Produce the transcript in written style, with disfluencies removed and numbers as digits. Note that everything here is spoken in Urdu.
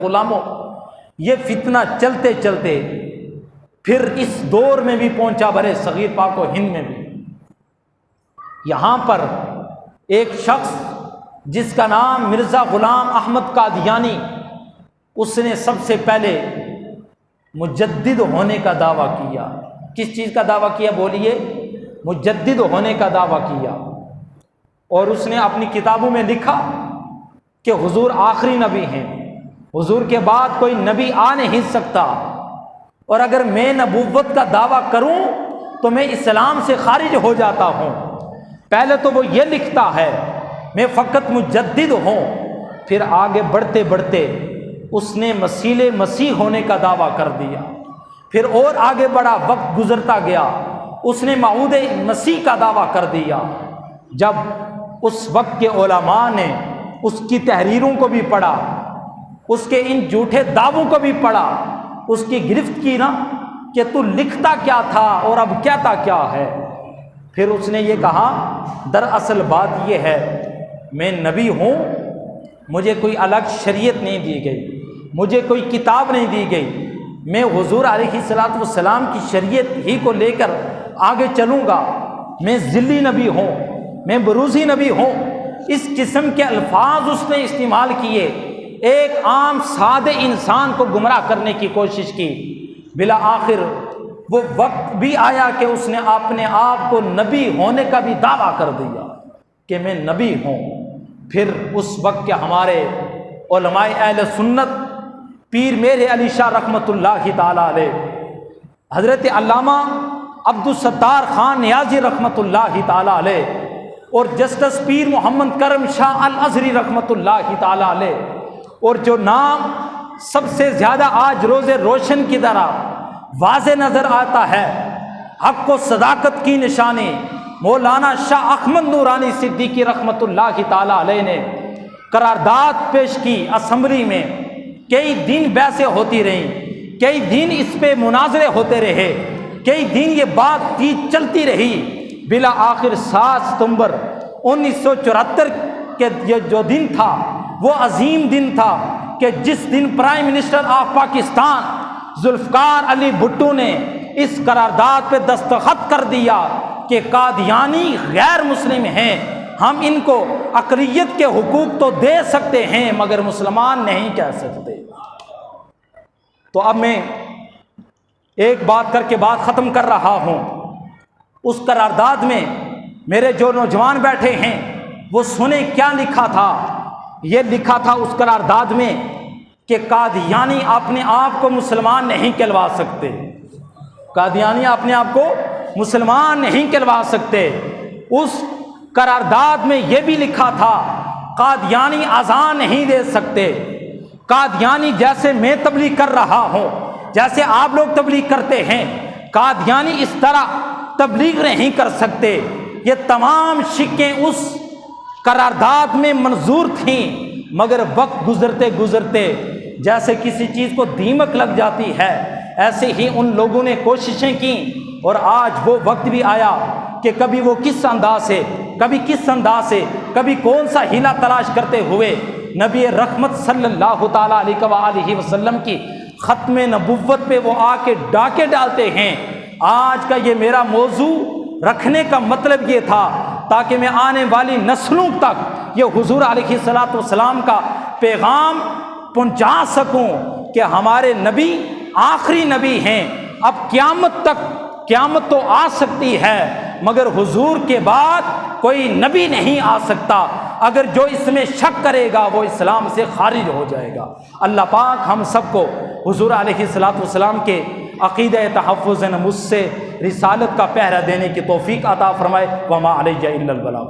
غلاموں، یہ فتنہ چلتے چلتے پھر اس دور میں بھی پہنچا، برے صغیر پاک و ہند میں بھی۔ یہاں پر ایک شخص جس کا نام مرزا غلام احمد قادیانی، اس نے سب سے پہلے مجدد ہونے کا دعویٰ کیا۔ کس چیز کا دعویٰ کیا بولیے؟ مجدد ہونے کا دعویٰ کیا۔ اور اس نے اپنی کتابوں میں لکھا کہ حضور آخری نبی ہیں، حضور کے بعد کوئی نبی آ نہیں سکتا، اور اگر میں نبوت کا دعویٰ کروں تو میں اسلام سے خارج ہو جاتا ہوں۔ پہلے تو وہ یہ لکھتا ہے میں فقط مجدد ہوں، پھر آگے بڑھتے بڑھتے اس نے مسیح ہونے کا دعویٰ کر دیا۔ پھر اور آگے بڑھا، وقت گزرتا گیا، اس نے موعود مسیح کا دعویٰ کر دیا۔ جب اس وقت کے علماء نے اس کی تحریروں کو بھی پڑھا، اس کے ان جھوٹے دعووں کو بھی پڑھا، اس کی گرفت کی نا کہ تو لکھتا کیا تھا اور اب کہتا کیا ہے، پھر اس نے یہ کہا دراصل بات یہ ہے میں نبی ہوں، مجھے کوئی الگ شریعت نہیں دی گئی، مجھے کوئی کتاب نہیں دی گئی، میں حضور علیہ الصلوۃ والسلام کی شریعت ہی کو لے کر آگے چلوں گا، میں ذلی نبی ہوں، میں بروزی نبی ہوں۔ اس قسم کے الفاظ اس نے استعمال کیے، ایک عام سادے انسان کو گمراہ کرنے کی کوشش کی۔ بالآخر وہ وقت بھی آیا کہ اس نے اپنے آپ کو نبی ہونے کا بھی دعویٰ کر دیا کہ میں نبی ہوں۔ پھر اس وقت کے ہمارے علماء اہل سنت، پیر میر علی شاہ رحمۃ اللہ تعالی علیہ، حضرت علامہ عبدالستار خان نیازی رحمۃ اللہ تعالی علیہ، اور جسٹس پیر محمد کرم شاہ الازہری رحمۃ اللہ تعالی علیہ، اور جو نام سب سے زیادہ آج روز روشن کی طرح واضح نظر آتا ہے، حق و صداقت کی نشانی مولانا شاہ احمد نورانی صدیقی رحمۃ اللہ تعالی علیہ نے قرارداد پیش کی اسمبلی میں۔ کئی دن بحثیں ہوتی رہیں، کئی دن اس پہ مناظرے ہوتے رہے، کئی دن یہ بات چلتی رہی۔ بالآخر 7 ستمبر 1974 کے جو دن تھا وہ عظیم دن تھا کہ جس دن prime minister of Pakistan Zulfiqar Ali Bhutto نے اس قرارداد پہ دستخط کر دیا کہ قادیانی غیر مسلم ہیں، ہم ان کو اقلیت کے حقوق تو دے سکتے ہیں مگر مسلمان نہیں کہہ سکتے۔ تو اب میں ایک بات کر کے بات ختم کر رہا ہوں۔ اس قرارداد میں میرے جو نوجوان بیٹھے ہیں وہ سنیں کیا لکھا تھا۔ یہ لکھا تھا اس قرارداد میں کہ قادیانی اپنے آپ کو مسلمان نہیں کہلوا سکتے، قادیانی اپنے آپ کو مسلمان نہیں کہلوا سکتے۔ اس قرارداد میں یہ بھی لکھا تھا قادیانی اذان نہیں دے سکتے، قادیانی جیسے میں تبلیغ کر رہا ہوں، جیسے آپ لوگ تبلیغ کرتے ہیں، قادیانی اس طرح تبلیغ نہیں کر سکتے۔ یہ تمام شکیں اس قرارداد میں منظور تھیں، مگر وقت گزرتے گزرتے جیسے کسی چیز کو دیمک لگ جاتی ہے، ایسے ہی ان لوگوں نے کوششیں کی، اور آج وہ وقت بھی آیا کہ کبھی وہ کس انداز سے، کبھی کس انداز سے، کبھی کون سا ہیلا تلاش کرتے ہوئے نبی رحمت صلی اللہ تعالیٰ علیہ وآلہ وسلم کی ختم نبوت پہ وہ آ کے ڈاکے ڈالتے ہیں۔ آج کا یہ میرا موضوع رکھنے کا مطلب یہ تھا تاکہ میں آنے والی نسلوں تک یہ حضور علیہ الصلوۃ والسلام کا پیغام پہنچا سکوں کہ ہمارے نبی آخری نبی ہیں۔ اب قیامت تک، قیامت تو آ سکتی ہے مگر حضور کے بعد کوئی نبی نہیں آ سکتا۔ اگر جو اس میں شک کرے گا وہ اسلام سے خارج ہو جائے گا۔ اللہ پاک ہم سب کو حضور علیہ الصلوۃ والسلام کے عقیدہ تحفظ نموذج سے رسالت کا پہرہ دینے کی توفیق عطا فرمائے۔ وما علیہ الا البلاغ۔